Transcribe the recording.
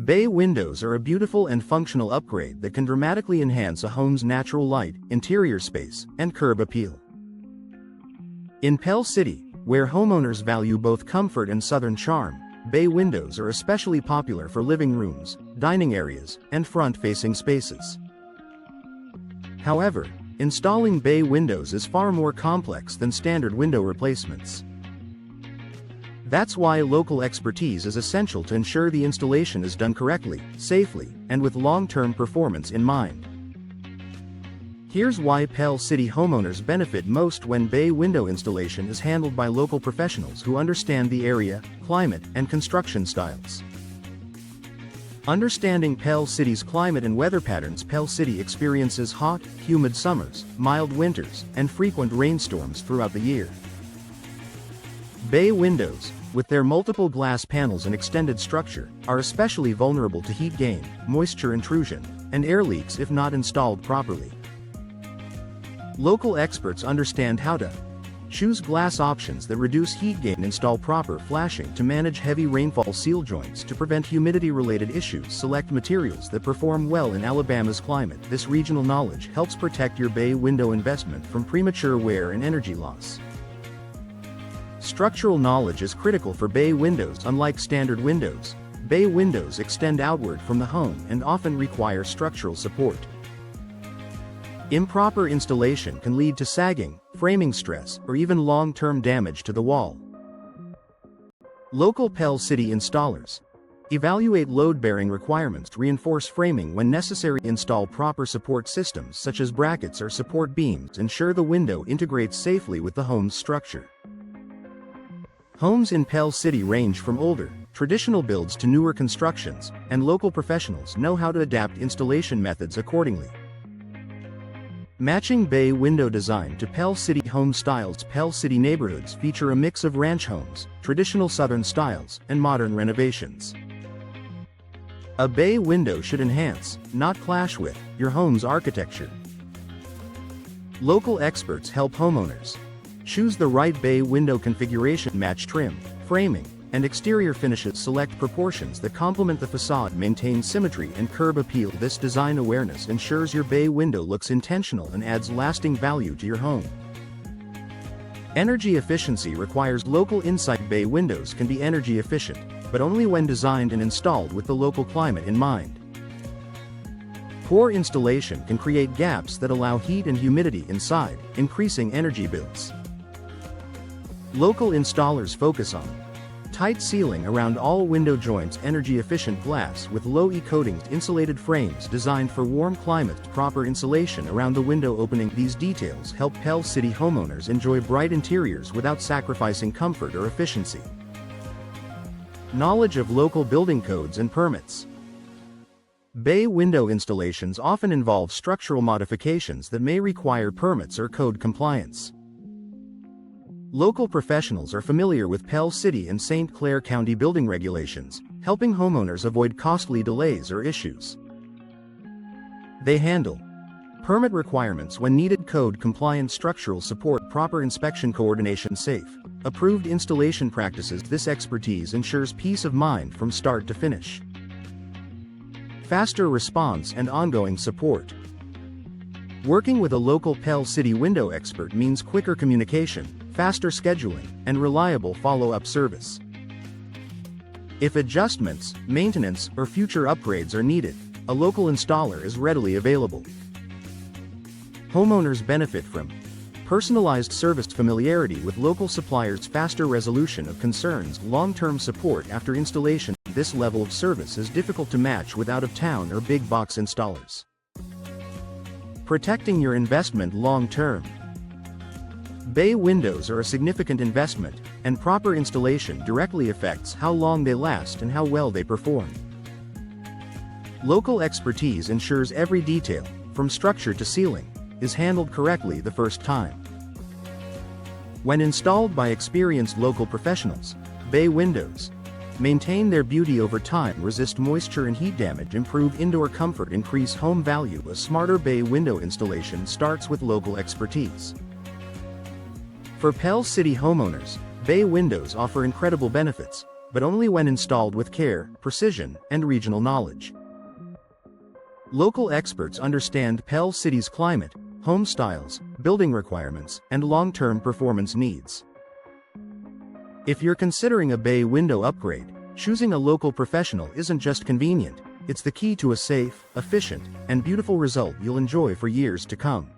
Bay windows are a beautiful and functional upgrade that can dramatically enhance a home's natural light, interior space, and curb appeal. In Pell City, where homeowners value both comfort and southern charm, bay windows are especially popular for living rooms, dining areas, and front-facing spaces. However, installing bay windows is far more complex than standard window replacements. That's why local expertise is essential to ensure the installation is done correctly, safely, and with long-term performance in mind. Here's why Pell City homeowners benefit most when bay window installation is handled by local professionals who understand the area, climate, and construction styles. Understanding Pell City's climate and weather patterns. Pell City experiences hot, humid summers, mild winters, and frequent rainstorms throughout the year. Bay windows, with their multiple glass panels and extended structure, are especially vulnerable to heat gain, moisture intrusion, and air leaks if not installed properly. Local experts understand how to choose glass options that reduce heat gain, install proper flashing to manage heavy rainfall, seal joints to prevent humidity-related issues, select materials that perform well in Alabama's climate. This regional knowledge helps protect your bay window investment from premature wear and energy loss. Structural knowledge is critical for bay windows. Unlike standard windows, bay windows extend outward from the home and often require structural support. Improper installation can lead to sagging, framing stress, or even long-term damage to the wall. Local Pell City installers evaluate load-bearing requirements, reinforce framing when necessary, install proper support systems such as brackets or support beams, ensure the window integrates safely with the home's structure. Homes in Pell City range from older, traditional builds to newer constructions, and local professionals know how to adapt installation methods accordingly. Matching bay window design to Pell City home styles. Pell City neighborhoods feature a mix of ranch homes, traditional southern styles, and modern renovations. A bay window should enhance, not clash with, your home's architecture. Local experts help homeowners choose the right bay window configuration, match trim, framing, and exterior finishes, select proportions that complement the facade, maintain symmetry and curb appeal. This design awareness ensures your bay window looks intentional and adds lasting value to your home. Energy efficiency requires local insight. Bay windows can be energy efficient, but only when designed and installed with the local climate in mind. Poor installation can create gaps that allow heat and humidity inside, increasing energy bills. Local installers focus on tight sealing around all window joints, energy-efficient glass with low-E coatings, insulated frames designed for warm climates, proper insulation around the window opening. These details help Pell City homeowners enjoy bright interiors without sacrificing comfort or efficiency. Knowledge of local building codes and permits. Bay window installations often involve structural modifications that may require permits or code compliance. Local professionals are familiar with Pell City and St. Clair County building regulations, helping homeowners avoid costly delays or issues. They handle permit requirements when needed, code-compliant structural support, proper inspection, coordination, safe, approved installation practices. This expertise ensures peace of mind from start to finish. Faster response and ongoing support. Working with a local Pell City window expert means quicker communication, faster scheduling, and reliable follow-up service. If adjustments, maintenance, or future upgrades are needed, a local installer is readily available. Homeowners benefit from personalized service, familiarity with local suppliers, faster resolution of concerns, long-term support after installation. This level of service is difficult to match with out-of-town or big-box installers. Protecting your investment long-term. Bay windows are a significant investment, and proper installation directly affects how long they last and how well they perform. Local expertise ensures every detail, from structure to ceiling, is handled correctly the first time. When installed by experienced local professionals, bay windows maintain their beauty over time, resist moisture and heat damage, improve indoor comfort, increase home value. A smarter bay window installation starts with local expertise. For Pell City homeowners, bay windows offer incredible benefits, but only when installed with care, precision, and regional knowledge. Local experts understand Pell City's climate, home styles, building requirements, and long-term performance needs. If you're considering a bay window upgrade, choosing a local professional isn't just convenient, it's the key to a safe, efficient, and beautiful result you'll enjoy for years to come.